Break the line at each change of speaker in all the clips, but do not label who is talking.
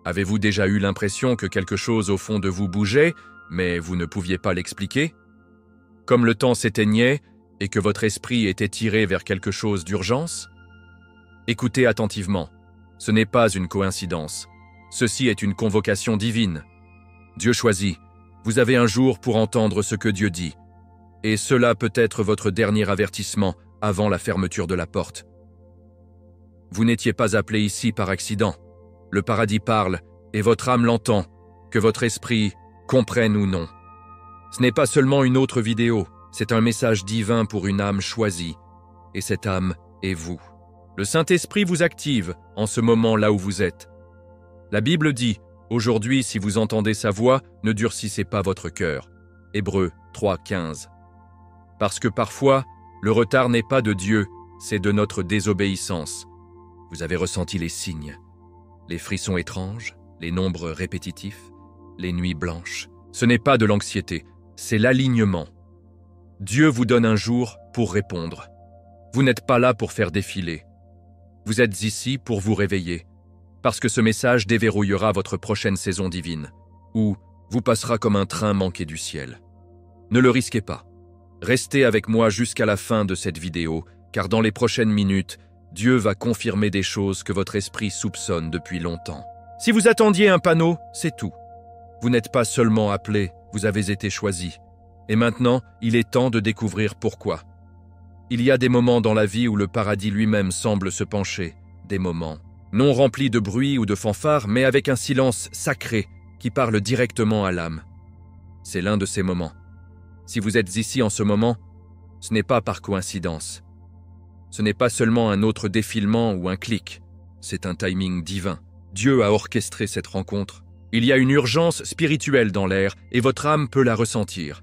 Avez-vous déjà eu l'impression que quelque chose au fond de vous bougeait, mais vous ne pouviez pas l'expliquer? Comme le temps s'éteignait et que votre esprit était tiré vers quelque chose d'urgence? Écoutez attentivement. Ce n'est pas une coïncidence. Ceci est une convocation divine. Dieu choisit. Vous avez un jour pour entendre ce que Dieu dit. Et cela peut être votre dernier avertissement avant la fermeture de la porte. Vous n'étiez pas appelé ici par accident. Le paradis parle et votre âme l'entend, que votre esprit comprenne ou non. Ce n'est pas seulement une autre vidéo, c'est un message divin pour une âme choisie. Et cette âme est vous. Le Saint-Esprit vous active en ce moment là où vous êtes. La Bible dit, aujourd'hui, si vous entendez sa voix, ne durcissez pas votre cœur. Hébreux 3:15. Parce que parfois, le retard n'est pas de Dieu, c'est de notre désobéissance. Vous avez ressenti les signes, les frissons étranges, les nombres répétitifs, les nuits blanches. Ce n'est pas de l'anxiété, c'est l'alignement. Dieu vous donne un jour pour répondre. Vous n'êtes pas là pour faire défiler. Vous êtes ici pour vous réveiller, parce que ce message déverrouillera votre prochaine saison divine, ou vous passera comme un train manqué du ciel. Ne le risquez pas. Restez avec moi jusqu'à la fin de cette vidéo, car dans les prochaines minutes, Dieu va confirmer des choses que votre esprit soupçonne depuis longtemps. Si vous attendiez un panneau, c'est tout. Vous n'êtes pas seulement appelé, vous avez été choisi. Et maintenant, il est temps de découvrir pourquoi. Il y a des moments dans la vie où le paradis lui-même semble se pencher, des moments non remplis de bruit ou de fanfare, mais avec un silence sacré qui parle directement à l'âme. C'est l'un de ces moments. Si vous êtes ici en ce moment, ce n'est pas par coïncidence. Ce n'est pas seulement un autre défilement ou un clic, c'est un timing divin. Dieu a orchestré cette rencontre. Il y a une urgence spirituelle dans l'air et votre âme peut la ressentir.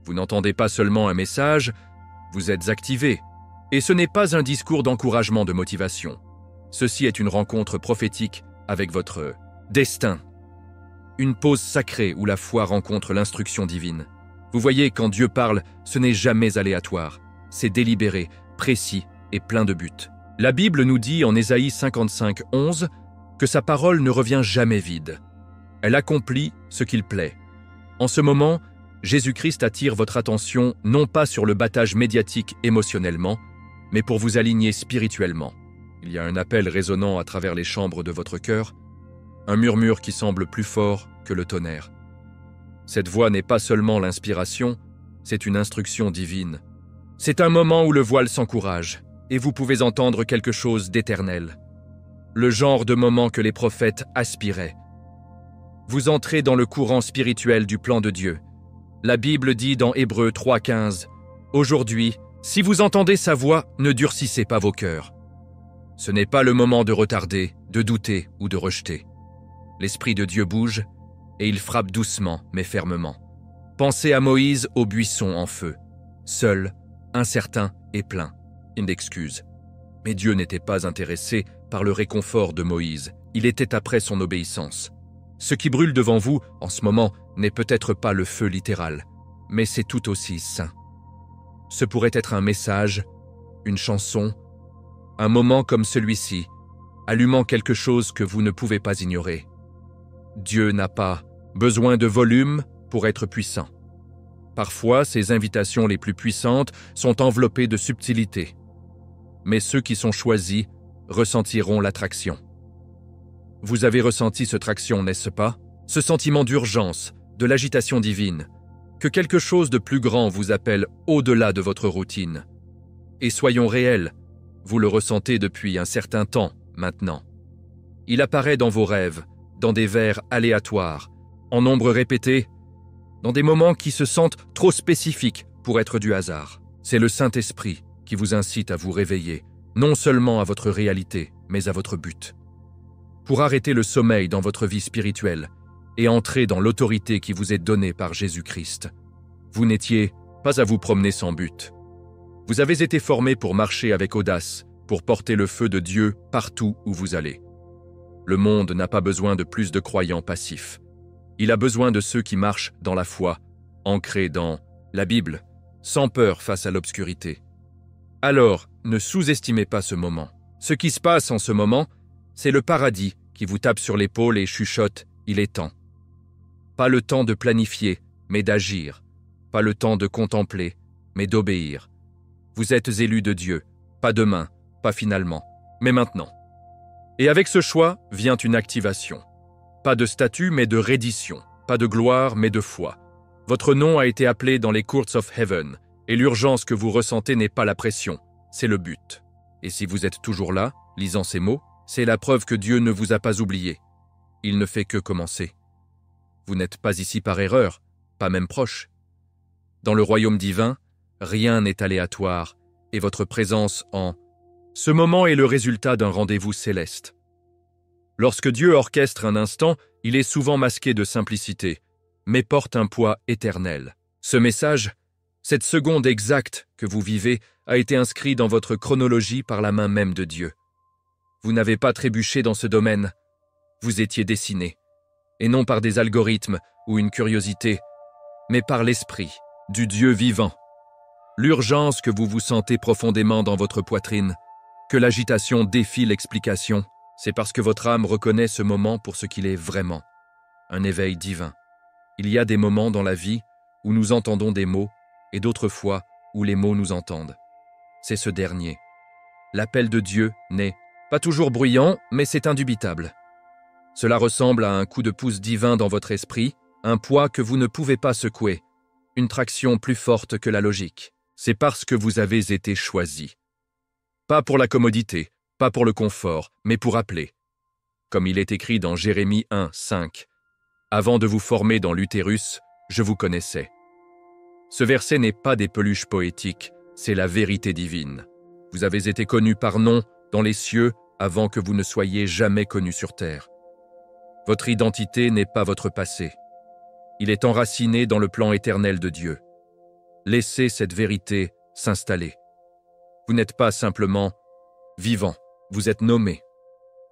Vous n'entendez pas seulement un message, vous êtes activé. Et ce n'est pas un discours d'encouragement de motivation. Ceci est une rencontre prophétique avec votre destin. Une pause sacrée où la foi rencontre l'instruction divine. Vous voyez, quand Dieu parle, ce n'est jamais aléatoire. C'est délibéré, précis et plein de buts. La Bible nous dit en Ésaïe 55:11 que sa parole ne revient jamais vide. Elle accomplit ce qu'il plaît. En ce moment, Jésus-Christ attire votre attention non pas sur le battage médiatique émotionnellement, mais pour vous aligner spirituellement. Il y a un appel résonnant à travers les chambres de votre cœur, un murmure qui semble plus fort que le tonnerre. Cette voix n'est pas seulement l'inspiration, c'est une instruction divine. C'est un moment où le voile s'encourage, et vous pouvez entendre quelque chose d'éternel. Le genre de moment que les prophètes aspiraient. Vous entrez dans le courant spirituel du plan de Dieu. La Bible dit dans Hébreux 3:15, « Aujourd'hui, si vous entendez sa voix, ne durcissez pas vos cœurs. » Ce n'est pas le moment de retarder, de douter ou de rejeter. L'Esprit de Dieu bouge, et il frappe doucement mais fermement. Pensez à Moïse au buisson en feu, seul, incertain et plein, une excuse. Mais Dieu n'était pas intéressé par le réconfort de Moïse, il était après son obéissance. Ce qui brûle devant vous, en ce moment, n'est peut-être pas le feu littéral, mais c'est tout aussi saint. Ce pourrait être un message, une chanson, un moment comme celui-ci, allumant quelque chose que vous ne pouvez pas ignorer. Dieu n'a pas besoin de volume pour être puissant. Parfois, ses invitations les plus puissantes sont enveloppées de subtilité. Mais ceux qui sont choisis ressentiront l'attraction. Vous avez ressenti cette traction, n'est-ce pas? Ce sentiment d'urgence, de l'agitation divine, que quelque chose de plus grand vous appelle au-delà de votre routine. Et soyons réels, vous le ressentez depuis un certain temps maintenant. Il apparaît dans vos rêves, dans des vers aléatoires, en nombre répété, dans des moments qui se sentent trop spécifiques pour être du hasard. C'est le Saint-Esprit qui vous incite à vous réveiller, non seulement à votre réalité, mais à votre but. Pour arrêter le sommeil dans votre vie spirituelle et entrer dans l'autorité qui vous est donnée par Jésus-Christ. Vous n'étiez pas à vous promener sans but. Vous avez été formé pour marcher avec audace, pour porter le feu de Dieu partout où vous allez. Le monde n'a pas besoin de plus de croyants passifs. Il a besoin de ceux qui marchent dans la foi, ancrés dans la Bible, sans peur face à l'obscurité. Alors, ne sous-estimez pas ce moment. Ce qui se passe en ce moment, c'est le paradis qui vous tape sur l'épaule et chuchote « Il est temps ». Pas le temps de planifier, mais d'agir. Pas le temps de contempler, mais d'obéir. Vous êtes élus de Dieu, pas demain, pas finalement, mais maintenant. Et avec ce choix vient une activation. Pas de statut, mais de reddition. Pas de gloire, mais de foi. Votre nom a été appelé dans les courts of heaven, et l'urgence que vous ressentez n'est pas la pression, c'est le but. Et si vous êtes toujours là, lisant ces mots, c'est la preuve que Dieu ne vous a pas oublié. Il ne fait que commencer. Vous n'êtes pas ici par erreur, pas même proche. Dans le royaume divin, rien n'est aléatoire, et votre présence en ce moment est le résultat d'un rendez-vous céleste. Lorsque Dieu orchestre un instant, il est souvent masqué de simplicité, mais porte un poids éternel. Ce message, cette seconde exacte que vous vivez, a été inscrit dans votre chronologie par la main même de Dieu. Vous n'avez pas trébuché dans ce domaine, vous étiez dessiné, et non par des algorithmes ou une curiosité, mais par l'esprit du Dieu vivant. L'urgence que vous vous sentez profondément dans votre poitrine, que l'agitation défie l'explication, c'est parce que votre âme reconnaît ce moment pour ce qu'il est vraiment, un éveil divin. Il y a des moments dans la vie où nous entendons des mots et d'autres fois où les mots nous entendent. C'est ce dernier. L'appel de Dieu n'est pas toujours bruyant, mais c'est indubitable. Cela ressemble à un coup de pouce divin dans votre esprit, un poids que vous ne pouvez pas secouer, une traction plus forte que la logique. C'est parce que vous avez été choisi. Pas pour la commodité, pas pour le confort, mais pour appeler. Comme il est écrit dans Jérémie 1, 5. « Avant de vous former dans l'utérus, je vous connaissais. » Ce verset n'est pas des peluches poétiques, c'est la vérité divine. Vous avez été connus par nom dans les cieux avant que vous ne soyez jamais connus sur terre. Votre identité n'est pas votre passé. Il est enraciné dans le plan éternel de Dieu. Laissez cette vérité s'installer. Vous n'êtes pas simplement vivant, vous êtes nommé.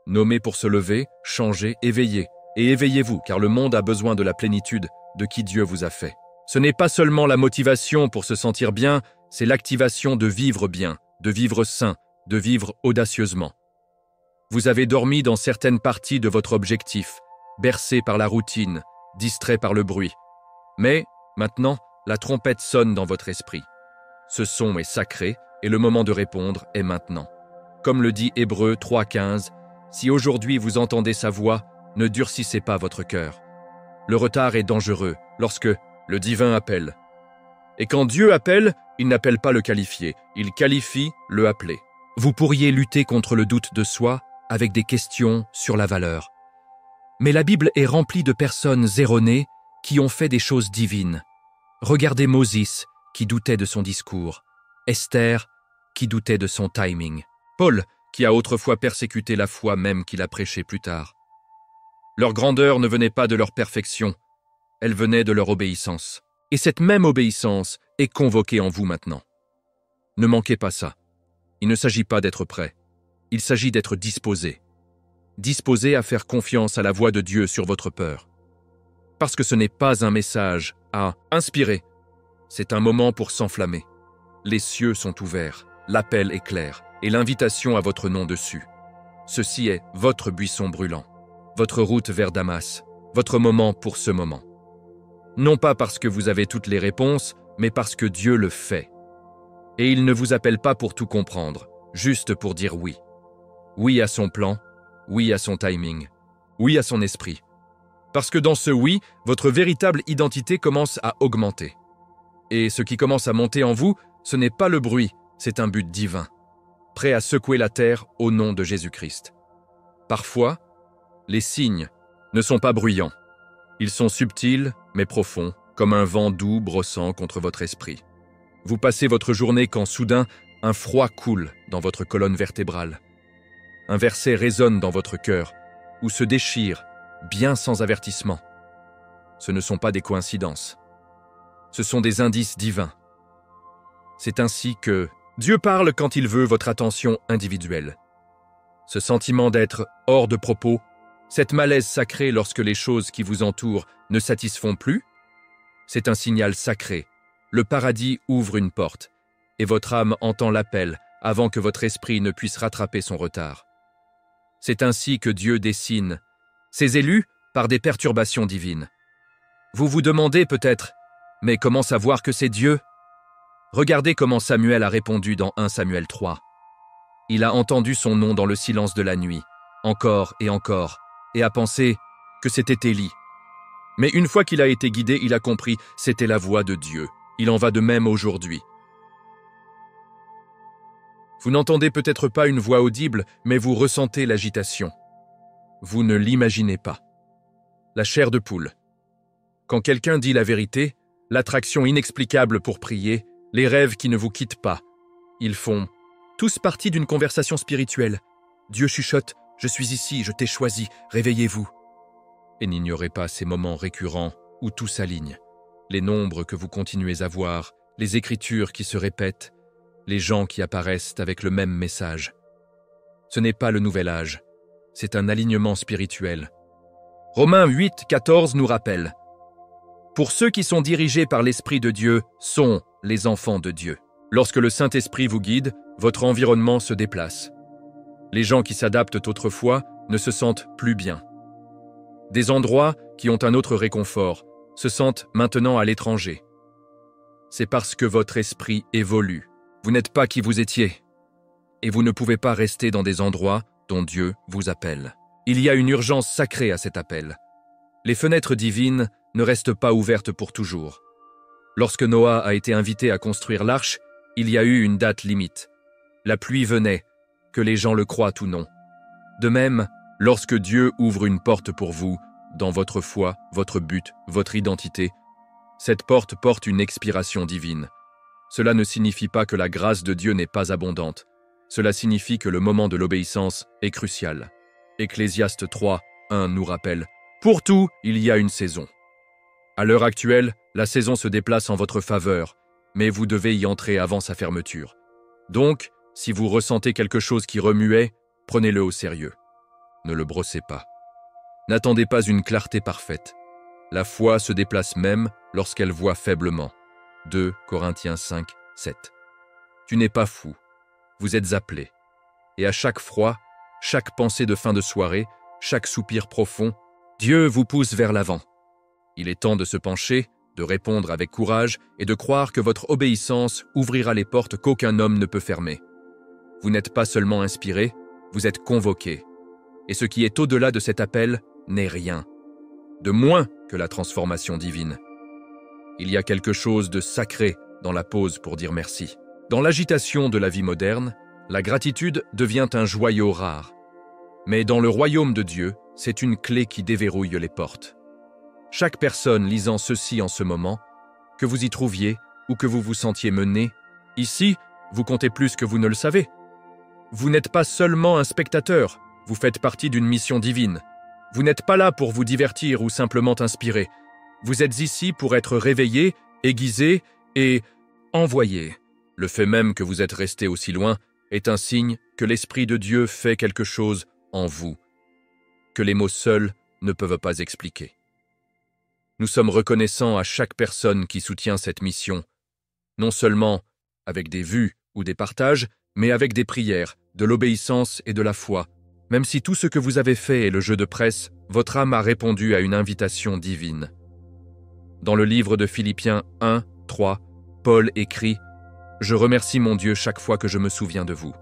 Nommé pour se lever, changer, éveiller. Et éveillez-vous, car le monde a besoin de la plénitude de qui Dieu vous a fait. Ce n'est pas seulement la motivation pour se sentir bien, c'est l'activation de vivre bien, de vivre sain, de vivre audacieusement. Vous avez dormi dans certaines parties de votre objectif, bercé par la routine, distrait par le bruit. Mais, maintenant, la trompette sonne dans votre esprit. Ce son est sacré et le moment de répondre est maintenant. Comme le dit Hébreux 3,15, « Si aujourd'hui vous entendez sa voix, ne durcissez pas votre cœur. » Le retard est dangereux lorsque le divin appelle. Et quand Dieu appelle, il n'appelle pas le qualifié, il qualifie le appelé. Vous pourriez lutter contre le doute de soi avec des questions sur la valeur. Mais la Bible est remplie de personnes erronées qui ont fait des choses divines. Regardez Moses, qui doutait de son discours. Esther, qui doutait de son timing. Paul, qui a autrefois persécuté la foi même qu'il a prêchée plus tard. Leur grandeur ne venait pas de leur perfection, elle venait de leur obéissance. Et cette même obéissance est convoquée en vous maintenant. Ne manquez pas ça. Il ne s'agit pas d'être prêt. Il s'agit d'être disposé. Disposé à faire confiance à la voix de Dieu sur votre peur. Parce que ce n'est pas un message à inspirer. C'est un moment pour s'enflammer. Les cieux sont ouverts, l'appel est clair, et l'invitation à votre nom dessus. Ceci est votre buisson brûlant, votre route vers Damas, votre moment pour ce moment. Non pas parce que vous avez toutes les réponses, mais parce que Dieu le fait. Et il ne vous appelle pas pour tout comprendre, juste pour dire oui. Oui à son plan, oui à son timing, oui à son esprit. Parce que dans ce oui, votre véritable identité commence à augmenter. Et ce qui commence à monter en vous, ce n'est pas le bruit, c'est un but divin, prêt à secouer la terre au nom de Jésus-Christ. Parfois, les signes ne sont pas bruyants. Ils sont subtils, mais profonds, comme un vent doux brossant contre votre esprit. Vous passez votre journée quand soudain, un froid coule dans votre colonne vertébrale. Un verset résonne dans votre cœur, ou se déchire, bien sans avertissement. Ce ne sont pas des coïncidences. Ce sont des indices divins. C'est ainsi que Dieu parle quand il veut votre attention individuelle. Ce sentiment d'être hors de propos, cette malaise sacrée lorsque les choses qui vous entourent ne satisfont plus, c'est un signal sacré. Le paradis ouvre une porte, et votre âme entend l'appel avant que votre esprit ne puisse rattraper son retard. C'est ainsi que Dieu dessine ses élus par des perturbations divines. Vous vous demandez peut-être, mais comment savoir que c'est Dieu? Regardez comment Samuel a répondu dans 1 Samuel 3. Il a entendu son nom dans le silence de la nuit, encore, et a pensé que c'était Élie. Mais une fois qu'il a été guidé, il a compris, c'était la voix de Dieu. Il en va de même aujourd'hui. Vous n'entendez peut-être pas une voix audible, mais vous ressentez l'agitation. Vous ne l'imaginez pas. La chair de poule. Quand quelqu'un dit la vérité, l'attraction inexplicable pour prier, les rêves qui ne vous quittent pas, ils font tous partie d'une conversation spirituelle. Dieu chuchote, je suis ici, je t'ai choisi, réveillez-vous. Et n'ignorez pas ces moments récurrents où tout s'aligne. Les nombres que vous continuez à voir, les écritures qui se répètent, les gens qui apparaissent avec le même message. Ce n'est pas le nouvel âge, c'est un alignement spirituel. Romains 8, 14 nous rappelle « Pour ceux qui sont dirigés par l'Esprit de Dieu sont les enfants de Dieu. » Lorsque le Saint-Esprit vous guide, votre environnement se déplace. Les gens qui s'adaptent autrefois ne se sentent plus bien. Des endroits qui ont un autre réconfort se sentent maintenant à l'étranger. C'est parce que votre esprit évolue. Vous n'êtes pas qui vous étiez. Et vous ne pouvez pas rester dans des endroits dont Dieu vous appelle. Il y a une urgence sacrée à cet appel. Les fenêtres divines ne restent pas ouvertes pour toujours. Lorsque Noah a été invité à construire l'arche, il y a eu une date limite. La pluie venait, que les gens le croient ou non. De même, lorsque Dieu ouvre une porte pour vous, dans votre foi, votre but, votre identité, cette porte porte une expiration divine. Cela ne signifie pas que la grâce de Dieu n'est pas abondante. Cela signifie que le moment de l'obéissance est crucial. Ecclésiaste 3, 1 nous rappelle « Pour tout, il y a une saison ». À l'heure actuelle, la saison se déplace en votre faveur, mais vous devez y entrer avant sa fermeture. Donc, si vous ressentez quelque chose qui remuait, prenez-le au sérieux. Ne le brossez pas. N'attendez pas une clarté parfaite. La foi se déplace même lorsqu'elle voit faiblement. 2 Corinthiens 5, 7. Tu n'es pas fou. Vous êtes appelé. Et à chaque froid, chaque pensée de fin de soirée, chaque soupir profond, Dieu vous pousse vers l'avant. Il est temps de se pencher, de répondre avec courage et de croire que votre obéissance ouvrira les portes qu'aucun homme ne peut fermer. Vous n'êtes pas seulement inspiré, vous êtes convoqué. Et ce qui est au-delà de cet appel n'est rien, de moins que la transformation divine. Il y a quelque chose de sacré dans la pause pour dire merci. Dans l'agitation de la vie moderne, la gratitude devient un joyau rare. Mais dans le royaume de Dieu, c'est une clé qui déverrouille les portes. Chaque personne lisant ceci en ce moment, que vous y trouviez ou que vous vous sentiez mené, ici, vous comptez plus que vous ne le savez. Vous n'êtes pas seulement un spectateur, vous faites partie d'une mission divine. Vous n'êtes pas là pour vous divertir ou simplement inspirer. Vous êtes ici pour être réveillé, aiguisé et envoyé. Le fait même que vous êtes resté aussi loin est un signe que l'Esprit de Dieu fait quelque chose en vous, que les mots seuls ne peuvent pas expliquer. Nous sommes reconnaissants à chaque personne qui soutient cette mission, non seulement avec des vues ou des partages, mais avec des prières, de l'obéissance et de la foi. Même si tout ce que vous avez fait est le jeu de presse, votre âme a répondu à une invitation divine. Dans le livre de Philippiens 1, 3, Paul écrit « Je remercie mon Dieu chaque fois que je me souviens de vous. »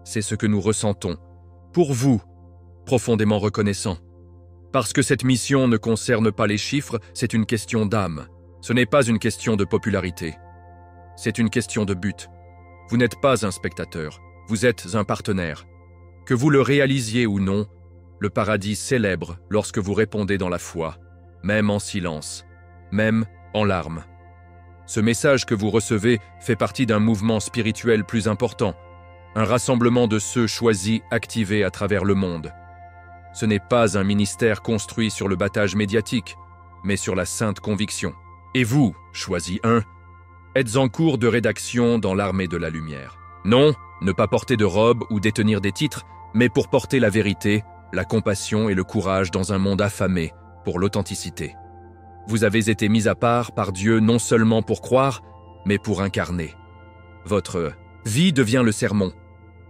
C'est ce que nous ressentons, pour vous, profondément reconnaissants. Parce que cette mission ne concerne pas les chiffres, c'est une question d'âme. Ce n'est pas une question de popularité. C'est une question de but. Vous n'êtes pas un spectateur, vous êtes un partenaire. Que vous le réalisiez ou non, le paradis célèbre lorsque vous répondez dans la foi, même en silence, même en larmes. Ce message que vous recevez fait partie d'un mouvement spirituel plus important, un rassemblement de ceux choisis activés à travers le monde. Ce n'est pas un ministère construit sur le battage médiatique, mais sur la sainte conviction. Et vous, choisi 1, êtes en cours de rédaction dans l'armée de la lumière. Non, ne pas porter de robe ou détenir des titres, mais pour porter la vérité, la compassion et le courage dans un monde affamé pour l'authenticité. Vous avez été mis à part par Dieu non seulement pour croire, mais pour incarner. Votre vie devient le sermon.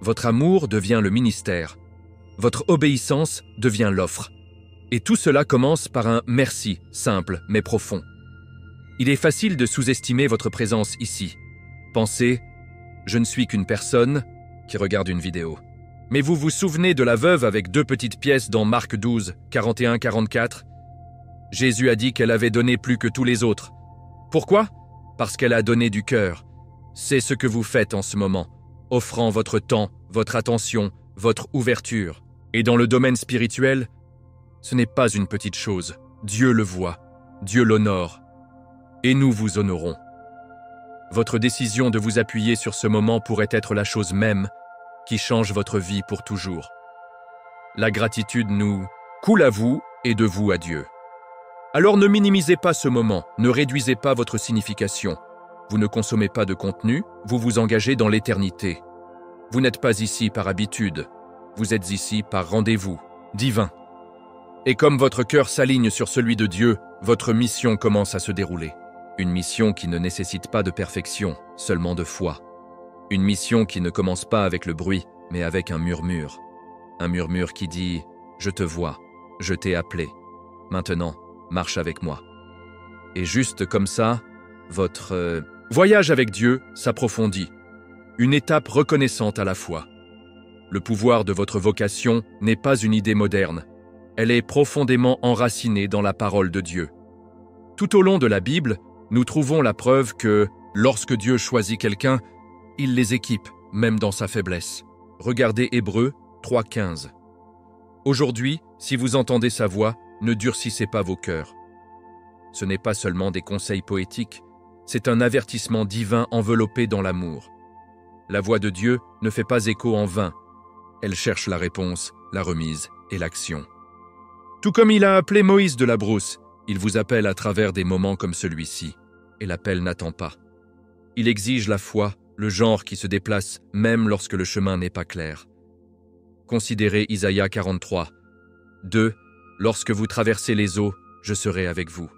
Votre amour devient le ministère. votre obéissance devient l'offre. Et tout cela commence par un merci simple mais profond. Il est facile de sous-estimer votre présence ici. Pensez, je ne suis qu'une personne qui regarde une vidéo. Mais vous vous souvenez de la veuve avec 2 petites pièces dans Marc 12, 41-44 ? Jésus a dit qu'elle avait donné plus que tous les autres. Pourquoi ? Parce qu'elle a donné du cœur. C'est ce que vous faites en ce moment, offrant votre temps, votre attention, votre ouverture. Et dans le domaine spirituel, ce n'est pas une petite chose. Dieu le voit, Dieu l'honore. Et nous vous honorons. Votre décision de vous appuyer sur ce moment pourrait être la chose même qui change votre vie pour toujours. La gratitude nous coule à vous et de vous à Dieu. Alors ne minimisez pas ce moment, ne réduisez pas votre signification. Vous ne consommez pas de contenu, vous vous engagez dans l'éternité. Vous n'êtes pas ici par habitude, vous êtes ici par rendez-vous divin. Et comme votre cœur s'aligne sur celui de Dieu, votre mission commence à se dérouler. Une mission qui ne nécessite pas de perfection, seulement de foi. Une mission qui ne commence pas avec le bruit, mais avec un murmure. Un murmure qui dit « Je te vois, je t'ai appelé. Maintenant, marche avec moi. » Et juste comme ça, votre voyage avec Dieu s'approfondit. Une étape reconnaissante à la fois. Le pouvoir de votre vocation n'est pas une idée moderne. Elle est profondément enracinée dans la parole de Dieu. Tout au long de la Bible, nous trouvons la preuve que, lorsque Dieu choisit quelqu'un, il les équipe, même dans sa faiblesse. Regardez Hébreux 3,15. Aujourd'hui, si vous entendez sa voix, ne durcissez pas vos cœurs. Ce n'est pas seulement des conseils poétiques, c'est un avertissement divin enveloppé dans l'amour. La voix de Dieu ne fait pas écho en vain. Elle cherche la réponse, la remise et l'action. Tout comme il a appelé Moïse de la brousse, il vous appelle à travers des moments comme celui-ci, et l'appel n'attend pas. Il exige la foi, le genre qui se déplace même lorsque le chemin n'est pas clair. Considérez Isaïe 43. 2. Lorsque vous traversez les eaux, je serai avec vous.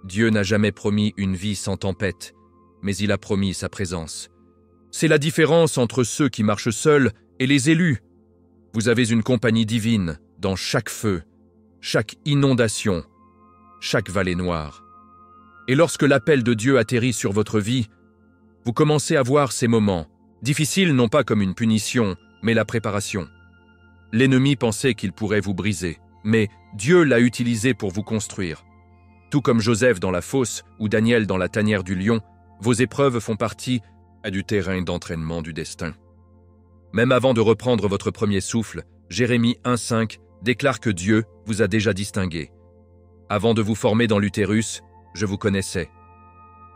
Dieu n'a jamais promis une vie sans tempête, mais il a promis sa présence. C'est la différence entre ceux qui marchent seuls et les élus. Vous avez une compagnie divine dans chaque feu, chaque inondation, chaque vallée noire. Et lorsque l'appel de Dieu atterrit sur votre vie, vous commencez à voir ces moments, difficiles non pas comme une punition, mais la préparation. L'ennemi pensait qu'il pourrait vous briser, mais Dieu l'a utilisé pour vous construire. Tout comme Joseph dans la fosse ou Daniel dans la tanière du lion, vos épreuves font partie du terrain d'entraînement du destin. Même avant de reprendre votre premier souffle, Jérémie 1,5 déclare que Dieu vous a déjà distingué. Avant de vous former dans l'utérus, je vous connaissais.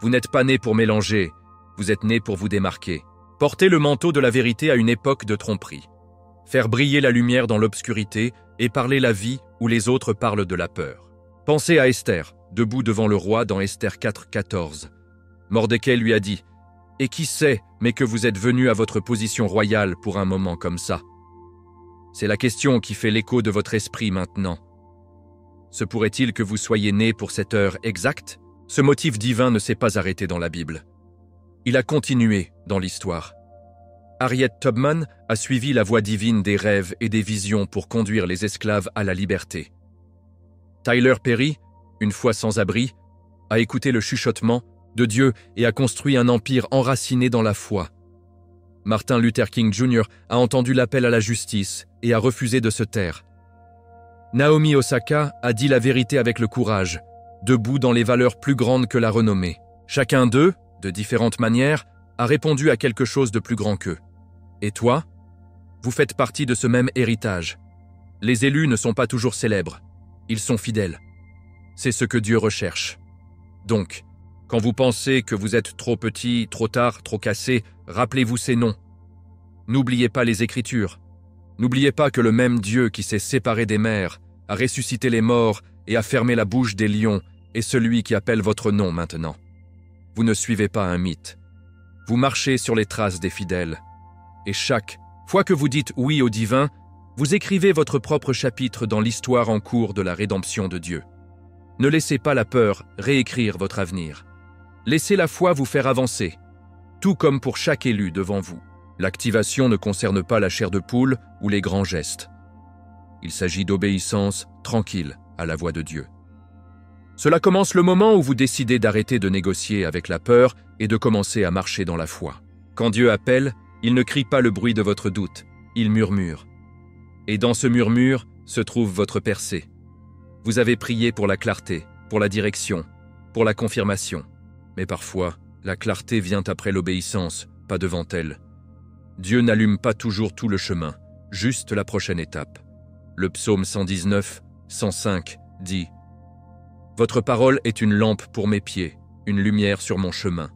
Vous n'êtes pas né pour mélanger, vous êtes né pour vous démarquer. Porter le manteau de la vérité à une époque de tromperie. Faire briller la lumière dans l'obscurité et parler la vie où les autres parlent de la peur. Pensez à Esther, debout devant le roi dans Esther 4,14. Mordecai lui a dit « Et qui sait, mais que vous êtes venu à votre position royale pour un moment comme ça ?» C'est la question qui fait l'écho de votre esprit maintenant. Se pourrait-il que vous soyez né pour cette heure exacte ? Ce motif divin ne s'est pas arrêté dans la Bible. Il a continué dans l'histoire. Harriet Tubman a suivi la voie divine des rêves et des visions pour conduire les esclaves à la liberté. Tyler Perry, une fois sans abri, a écouté le chuchotement de Dieu et a construit un empire enraciné dans la foi. Martin Luther King Jr. a entendu l'appel à la justice et a refusé de se taire. Naomi Osaka a dit la vérité avec le courage, debout dans les valeurs plus grandes que la renommée. Chacun d'eux, de différentes manières, a répondu à quelque chose de plus grand qu'eux. Et toi ? Vous faites partie de ce même héritage. Les élus ne sont pas toujours célèbres. Ils sont fidèles. C'est ce que Dieu recherche. Donc, quand vous pensez que vous êtes trop petit, trop tard, trop cassé, rappelez-vous ces noms. N'oubliez pas les Écritures. N'oubliez pas que le même Dieu qui s'est séparé des mers, a ressuscité les morts et a fermé la bouche des lions est celui qui appelle votre nom maintenant. Vous ne suivez pas un mythe. Vous marchez sur les traces des fidèles. Et chaque fois que vous dites oui au divin, vous écrivez votre propre chapitre dans l'histoire en cours de la rédemption de Dieu. Ne laissez pas la peur réécrire votre avenir. Laissez la foi vous faire avancer, tout comme pour chaque élu devant vous. L'activation ne concerne pas la chair de poule ou les grands gestes. Il s'agit d'obéissance tranquille à la voix de Dieu. Cela commence le moment où vous décidez d'arrêter de négocier avec la peur et de commencer à marcher dans la foi. Quand Dieu appelle, il ne crie pas le bruit de votre doute, il murmure. Et dans ce murmure se trouve votre percée. Vous avez prié pour la clarté, pour la direction, pour la confirmation. Mais parfois, la clarté vient après l'obéissance, pas devant elle. Dieu n'allume pas toujours tout le chemin, juste la prochaine étape. Le psaume 119, 105 dit « Votre parole est une lampe pour mes pieds, une lumière sur mon chemin. »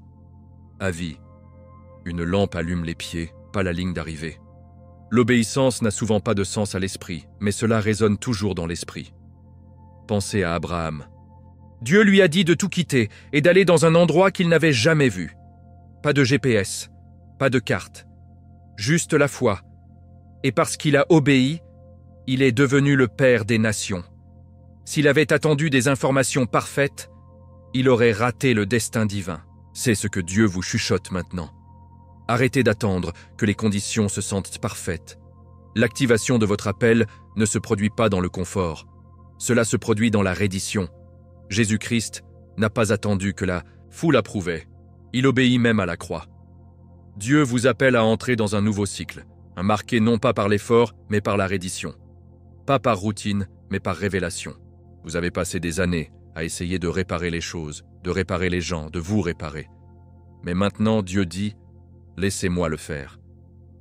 Avis. Une lampe allume les pieds, pas la ligne d'arrivée. L'obéissance n'a souvent pas de sens à l'esprit, mais cela résonne toujours dans l'esprit. Pensez à Abraham. Dieu lui a dit de tout quitter et d'aller dans un endroit qu'il n'avait jamais vu. Pas de GPS, pas de carte, juste la foi. Et parce qu'il a obéi, il est devenu le père des nations. S'il avait attendu des informations parfaites, il aurait raté le destin divin. C'est ce que Dieu vous chuchote maintenant. Arrêtez d'attendre que les conditions se sentent parfaites. L'activation de votre appel ne se produit pas dans le confort. Cela se produit dans la reddition. Jésus-Christ n'a pas attendu que la foule approuvait. Il obéit même à la croix. Dieu vous appelle à entrer dans un nouveau cycle, marqué non pas par l'effort, mais par la reddition. Pas par routine, mais par révélation. Vous avez passé des années à essayer de réparer les choses, de réparer les gens, de vous réparer. Mais maintenant, Dieu dit « Laissez-moi le faire ».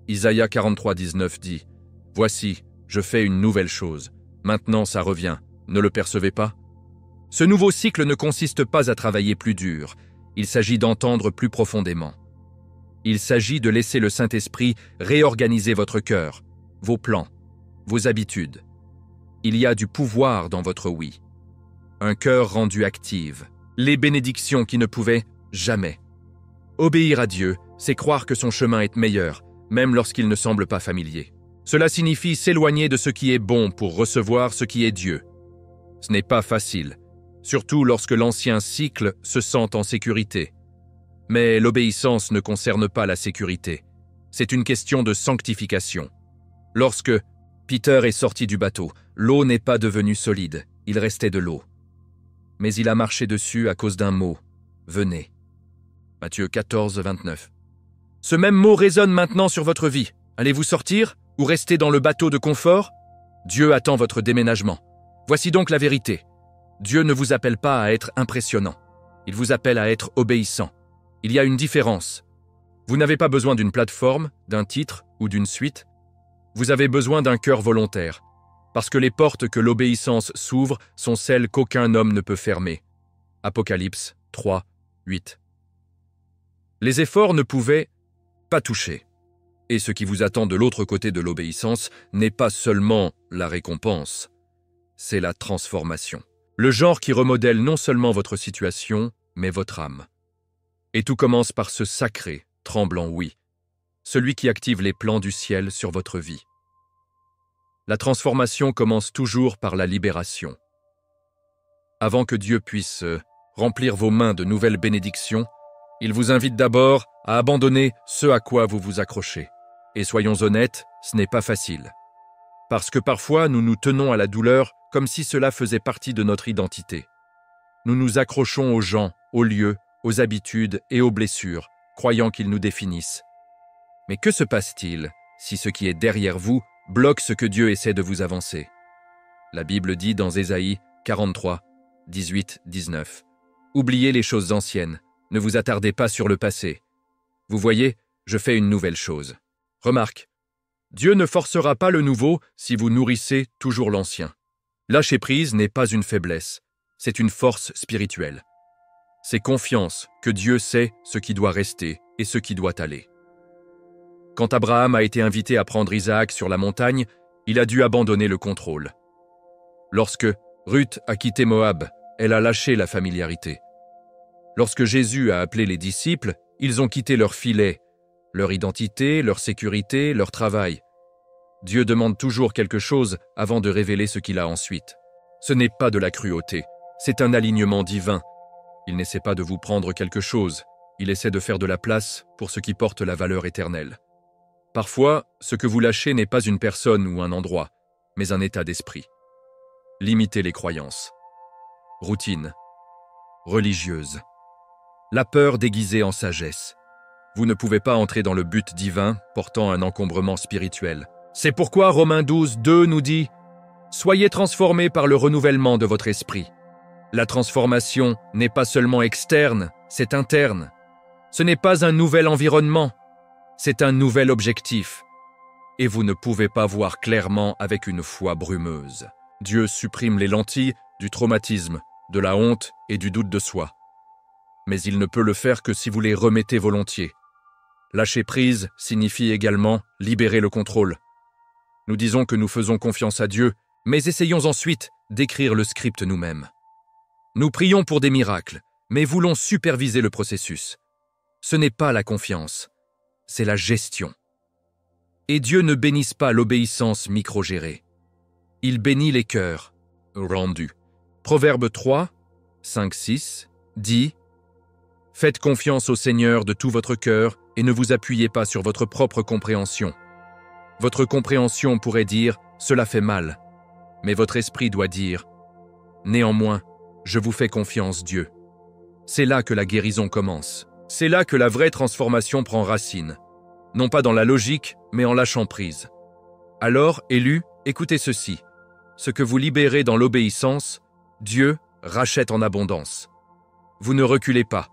Isaïe 43, 19 dit « Voici, je fais une nouvelle chose. Maintenant, ça revient. Ne le percevez pas ?» Ce nouveau cycle ne consiste pas à travailler plus dur. Il s'agit d'entendre plus profondément. Il s'agit de laisser le Saint-Esprit réorganiser votre cœur, vos plans, vos habitudes. Il y a du pouvoir dans votre oui. Un cœur rendu actif. Les bénédictions qui ne pouvaient jamais. Obéir à Dieu, c'est croire que son chemin est meilleur, même lorsqu'il ne semble pas familier. Cela signifie s'éloigner de ce qui est bon pour recevoir ce qui est Dieu. Ce n'est pas facile, surtout lorsque l'ancien cycle se sent en sécurité. Mais l'obéissance ne concerne pas la sécurité. C'est une question de sanctification. Lorsque Peter est sorti du bateau, l'eau n'est pas devenue solide, il restait de l'eau. Mais il a marché dessus à cause d'un mot, « Venez ». Matthieu 14, 29. Ce même mot résonne maintenant sur votre vie. Allez-vous sortir ou rester dans le bateau de confort? Dieu attend votre déménagement. Voici donc la vérité. Dieu ne vous appelle pas à être impressionnant. Il vous appelle à être obéissant. Il y a une différence. Vous n'avez pas besoin d'une plateforme, d'un titre ou d'une suite. Vous avez besoin d'un cœur volontaire, parce que les portes que l'obéissance s'ouvre sont celles qu'aucun homme ne peut fermer. Apocalypse 3, 8. Les efforts ne pouvaient pas toucher. Et ce qui vous attend de l'autre côté de l'obéissance n'est pas seulement la récompense, c'est la transformation. Le genre qui remodèle non seulement votre situation, mais votre âme. Et tout commence par ce sacré, tremblant oui, celui qui active les plans du ciel sur votre vie. La transformation commence toujours par la libération. Avant que Dieu puisse remplir vos mains de nouvelles bénédictions, il vous invite d'abord à abandonner ce à quoi vous vous accrochez. Et soyons honnêtes, ce n'est pas facile. Parce que parfois, nous nous tenons à la douleur comme si cela faisait partie de notre identité. Nous nous accrochons aux gens, aux lieux, aux habitudes et aux blessures, croyant qu'ils nous définissent. Mais que se passe-t-il si ce qui est derrière vous bloque ce que Dieu essaie de vous avancer? La Bible dit dans Ésaïe 43, 18, 19 « Oubliez les choses anciennes, ne vous attardez pas sur le passé. Vous voyez, je fais une nouvelle chose. » Remarque, Dieu ne forcera pas le nouveau si vous nourrissez toujours l'ancien. Lâcher prise n'est pas une faiblesse, c'est une force spirituelle. C'est confiance que Dieu sait ce qui doit rester et ce qui doit aller. Quand Abraham a été invité à prendre Isaac sur la montagne, il a dû abandonner le contrôle. Lorsque Ruth a quitté Moab, elle a lâché la familiarité. Lorsque Jésus a appelé les disciples, ils ont quitté leur filet, leur identité, leur sécurité, leur travail. Dieu demande toujours quelque chose avant de révéler ce qu'il a ensuite. Ce n'est pas de la cruauté, c'est un alignement divin. Il n'essaie pas de vous prendre quelque chose, il essaie de faire de la place pour ce qui porte la valeur éternelle. Parfois, ce que vous lâchez n'est pas une personne ou un endroit, mais un état d'esprit. Limitez les croyances. Routine. Religieuse. La peur déguisée en sagesse. Vous ne pouvez pas entrer dans le but divin portant un encombrement spirituel. C'est pourquoi Romains 12, 2 nous dit « Soyez transformés par le renouvellement de votre esprit ». La transformation n'est pas seulement externe, c'est interne. Ce n'est pas un nouvel environnement, c'est un nouvel objectif. Et vous ne pouvez pas voir clairement avec une foi brumeuse. Dieu supprime les lentilles du traumatisme, de la honte et du doute de soi. Mais il ne peut le faire que si vous les remettez volontiers. Lâcher prise signifie également libérer le contrôle. Nous disons que nous faisons confiance à Dieu, mais essayons ensuite d'écrire le script nous-mêmes. Nous prions pour des miracles, mais voulons superviser le processus. Ce n'est pas la confiance, c'est la gestion. Et Dieu ne bénisse pas l'obéissance microgérée. Il bénit les cœurs rendus. Proverbe 3, 5-6 dit « Faites confiance au Seigneur de tout votre cœur et ne vous appuyez pas sur votre propre compréhension. Votre compréhension pourrait dire « Cela fait mal », mais votre esprit doit dire « Néanmoins, je vous fais confiance, Dieu. » C'est là que la guérison commence. C'est là que la vraie transformation prend racine. Non pas dans la logique, mais en lâchant prise. Alors, élus, écoutez ceci. Ce que vous libérez dans l'obéissance, Dieu rachète en abondance. Vous ne reculez pas.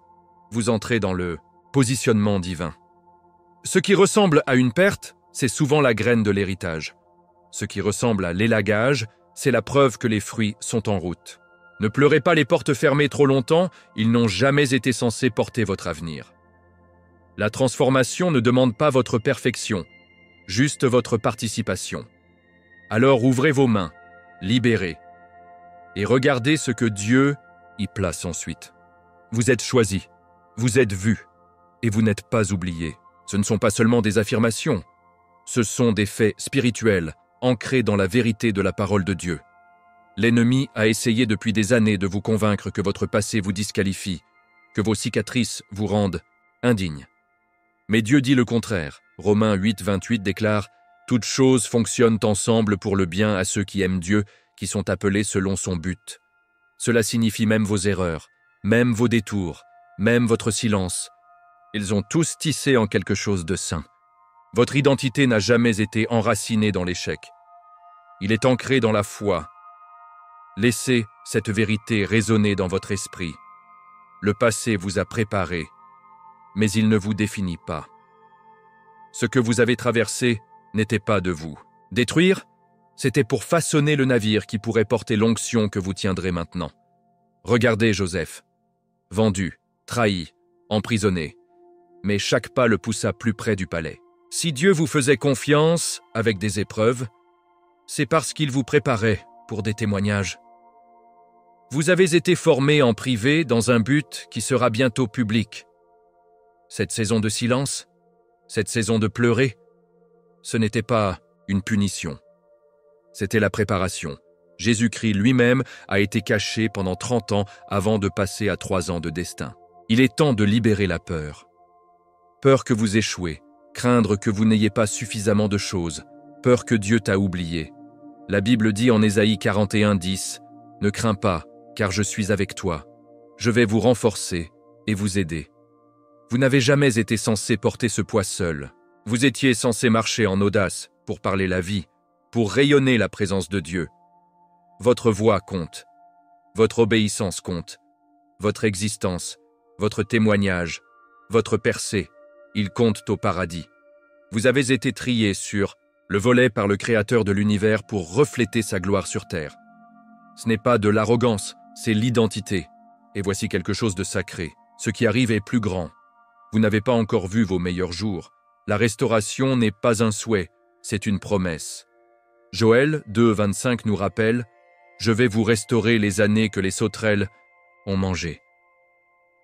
Vous entrez dans le positionnement divin. Ce qui ressemble à une perte, c'est souvent la graine de l'héritage. Ce qui ressemble à l'élagage, c'est la preuve que les fruits sont en route. Ne pleurez pas les portes fermées trop longtemps, ils n'ont jamais été censés porter votre avenir. La transformation ne demande pas votre perfection, juste votre participation. Alors ouvrez vos mains, libérez, et regardez ce que Dieu y place ensuite. Vous êtes choisis, vous êtes vus, et vous n'êtes pas oubliés. Ce ne sont pas seulement des affirmations, ce sont des faits spirituels, ancrés dans la vérité de la parole de Dieu. L'ennemi a essayé depuis des années de vous convaincre que votre passé vous disqualifie, que vos cicatrices vous rendent indignes. Mais Dieu dit le contraire. Romains 8, 28 déclare « Toutes choses fonctionnent ensemble pour le bien à ceux qui aiment Dieu, qui sont appelés selon son but. » Cela signifie même vos erreurs, même vos détours, même votre silence. Ils ont tous tissé en quelque chose de sain. Votre identité n'a jamais été enracinée dans l'échec. Il est ancré dans la foi. Laissez cette vérité résonner dans votre esprit. Le passé vous a préparé, mais il ne vous définit pas. Ce que vous avez traversé n'était pas de vous. Détruire, c'était pour façonner le navire qui pourrait porter l'onction que vous tiendrez maintenant. Regardez Joseph. Vendu, trahi, emprisonné. Mais chaque pas le poussa plus près du palais. Si Dieu vous faisait confiance avec des épreuves, c'est parce qu'il vous préparait pour des témoignages. Vous avez été formé en privé dans un but qui sera bientôt public. Cette saison de silence, cette saison de pleurer, ce n'était pas une punition. C'était la préparation. Jésus-Christ lui-même a été caché pendant 30 ans avant de passer à 3 ans de destin. Il est temps de libérer la peur. Peur que vous échouez, craindre que vous n'ayez pas suffisamment de choses, peur que Dieu t'a oublié. La Bible dit en Ésaïe 41, 10 « Ne crains pas, car je suis avec toi. Je vais vous renforcer et vous aider. » Vous n'avez jamais été censé porter ce poids seul. Vous étiez censé marcher en audace pour parler la vie, pour rayonner la présence de Dieu. Votre voix compte. Votre obéissance compte. Votre existence, votre témoignage, votre percée, ils comptent au paradis. Vous avez été trié sur le volet par le Créateur de l'univers pour refléter sa gloire sur terre. Ce n'est pas de l'arrogance, c'est l'identité. Et voici quelque chose de sacré. Ce qui arrive est plus grand. Vous n'avez pas encore vu vos meilleurs jours. La restauration n'est pas un souhait, c'est une promesse. Joël 2, 25 nous rappelle « Je vais vous restaurer les années que les sauterelles ont mangées. »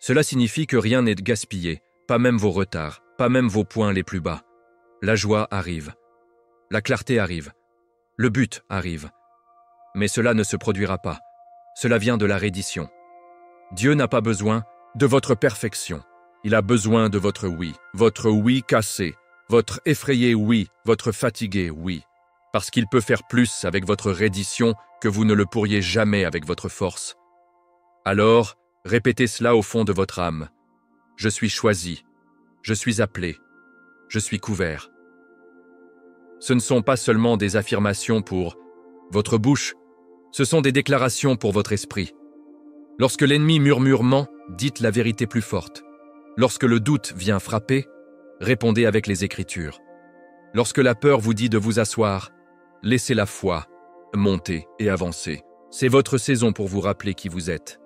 Cela signifie que rien n'est gaspillé, pas même vos retards, pas même vos points les plus bas. La joie arrive. La clarté arrive. Le but arrive. Mais cela ne se produira pas. Cela vient de la reddition. Dieu n'a pas besoin de votre perfection. Il a besoin de votre oui cassé, votre effrayé oui, votre fatigué oui. parce qu'il peut faire plus avec votre reddition que vous ne le pourriez jamais avec votre force. Alors, répétez cela au fond de votre âme. Je suis choisi, je suis appelé, je suis couvert. Ce ne sont pas seulement des affirmations pour votre bouche, ce sont des déclarations pour votre esprit. Lorsque l'ennemi murmure ment, dites la vérité plus forte. Lorsque le doute vient frapper, répondez avec les Écritures. Lorsque la peur vous dit de vous asseoir, laissez la foi monter et avancer. C'est votre saison pour vous rappeler qui vous êtes.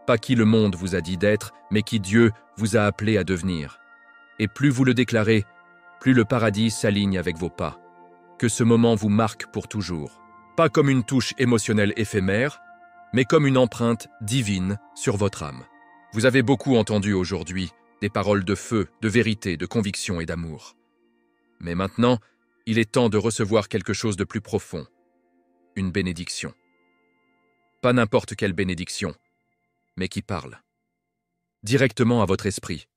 Pas qui le monde vous a dit d'être, mais qui Dieu vous a appelé à devenir. Et plus vous le déclarez, plus le paradis s'aligne avec vos pas. Que ce moment vous marque pour toujours. Pas comme une touche émotionnelle éphémère, mais comme une empreinte divine sur votre âme. Vous avez beaucoup entendu aujourd'hui des paroles de feu, de vérité, de conviction et d'amour. Mais maintenant, il est temps de recevoir quelque chose de plus profond. Une bénédiction. Pas n'importe quelle bénédiction, mais qui parle. Directement à votre esprit.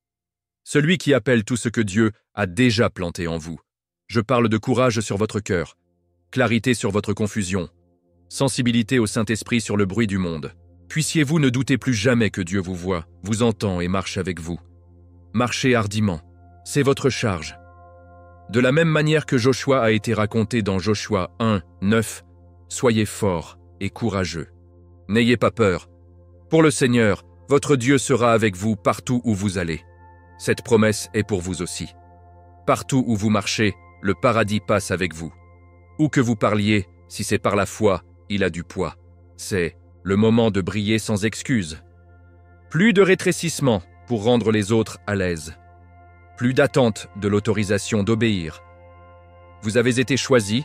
Celui qui appelle tout ce que Dieu a déjà planté en vous. Je parle de courage sur votre cœur, clarité sur votre confusion, sensibilité au Saint-Esprit sur le bruit du monde. Puissiez-vous ne douter plus jamais que Dieu vous voit, vous entend et marche avec vous. Marchez hardiment, c'est votre charge. De la même manière que Joshua a été raconté dans Joshua 1, 9, soyez forts et courageux. N'ayez pas peur. Pour le Seigneur, votre Dieu sera avec vous partout où vous allez. Cette promesse est pour vous aussi. Partout où vous marchez, le paradis passe avec vous. Où que vous parliez, si c'est par la foi, il a du poids. C'est le moment de briller sans excuse. Plus de rétrécissement pour rendre les autres à l'aise. Plus d'attente de l'autorisation d'obéir. Vous avez été choisi,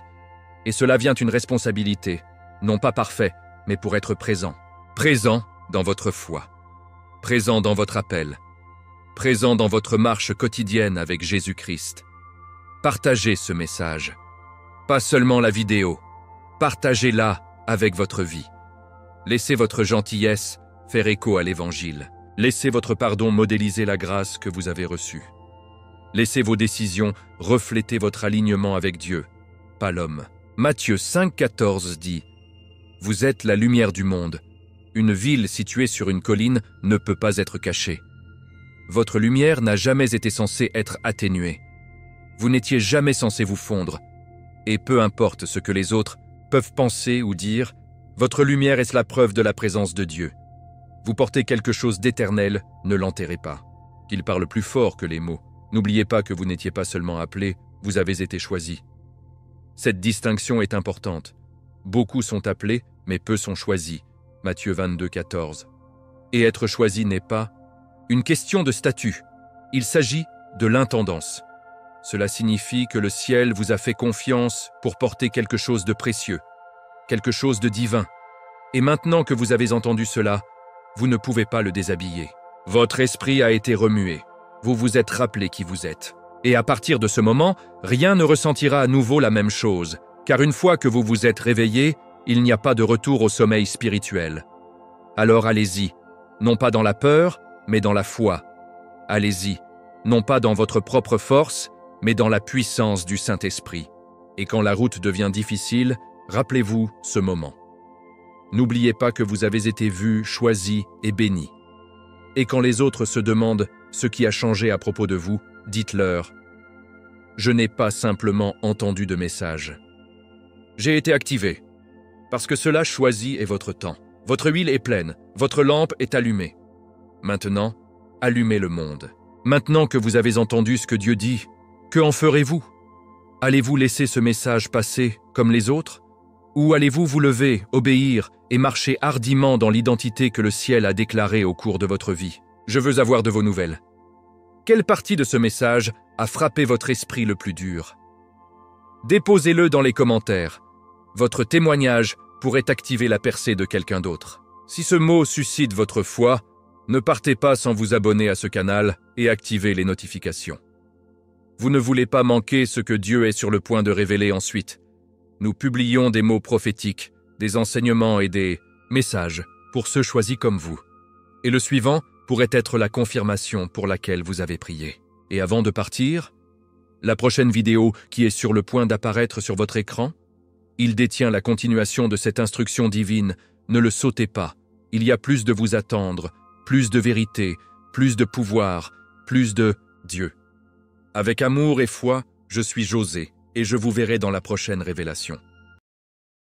et cela vient une responsabilité, non pas parfait, mais pour être présent. Présent dans votre foi. Présent dans votre appel. Présent dans votre marche quotidienne avec Jésus-Christ. Partagez ce message. Pas seulement la vidéo. Partagez-la avec votre vie. Laissez votre gentillesse faire écho à l'Évangile. Laissez votre pardon modéliser la grâce que vous avez reçue. Laissez vos décisions refléter votre alignement avec Dieu, pas l'homme. Matthieu 5,14 dit « Vous êtes la lumière du monde. Une ville située sur une colline ne peut pas être cachée. Votre lumière n'a jamais été censée être atténuée. Vous n'étiez jamais censé vous fondre. Et peu importe ce que les autres peuvent penser ou dire, votre lumière est la preuve de la présence de Dieu. Vous portez quelque chose d'éternel, ne l'enterrez pas. Qu'il parle plus fort que les mots. N'oubliez pas que vous n'étiez pas seulement appelé, vous avez été choisi. Cette distinction est importante. Beaucoup sont appelés, mais peu sont choisis. Matthieu 22, 14. Et être choisi n'est pas une question de statut. Il s'agit de l'intendance. Cela signifie que le ciel vous a fait confiance pour porter quelque chose de précieux, quelque chose de divin. Et maintenant que vous avez entendu cela, vous ne pouvez pas le déshabiller. Votre esprit a été remué. Vous vous êtes rappelé qui vous êtes. Et à partir de ce moment, rien ne ressentira à nouveau la même chose, car une fois que vous vous êtes réveillé, il n'y a pas de retour au sommeil spirituel. Alors allez-y, non pas dans la peur, mais dans la foi. Allez-y, non pas dans votre propre force, mais dans la puissance du Saint-Esprit. Et quand la route devient difficile, rappelez-vous ce moment. N'oubliez pas que vous avez été vu, choisi et béni. Et quand les autres se demandent ce qui a changé à propos de vous, dites-leur « Je n'ai pas simplement entendu de message. J'ai été activé, parce que cela choisi est votre temps. Votre huile est pleine, votre lampe est allumée. Maintenant, allumez le monde. Maintenant que vous avez entendu ce que Dieu dit, que en ferez-vous? Allez-vous laisser ce message passer comme les autres? Ou allez-vous vous lever, obéir et marcher hardiment dans l'identité que le ciel a déclarée au cours de votre vie? Je veux avoir de vos nouvelles. Quelle partie de ce message a frappé votre esprit le plus dur? Déposez-le dans les commentaires. Votre témoignage pourrait activer la percée de quelqu'un d'autre. Si ce mot suscite votre foi, ne partez pas sans vous abonner à ce canal et activer les notifications. Vous ne voulez pas manquer ce que Dieu est sur le point de révéler ensuite. Nous publions des mots prophétiques, des enseignements et des messages pour ceux choisis comme vous. Et le suivant pourrait être la confirmation pour laquelle vous avez prié. Et avant de partir, la prochaine vidéo qui est sur le point d'apparaître sur votre écran, Il détient la continuation de cette instruction divine. Ne le sautez pas. Il y a plus de vous attendre, plus de vérité, plus de pouvoir, plus de Dieu. Avec amour et foi, je suis José, et je vous verrai dans la prochaine révélation.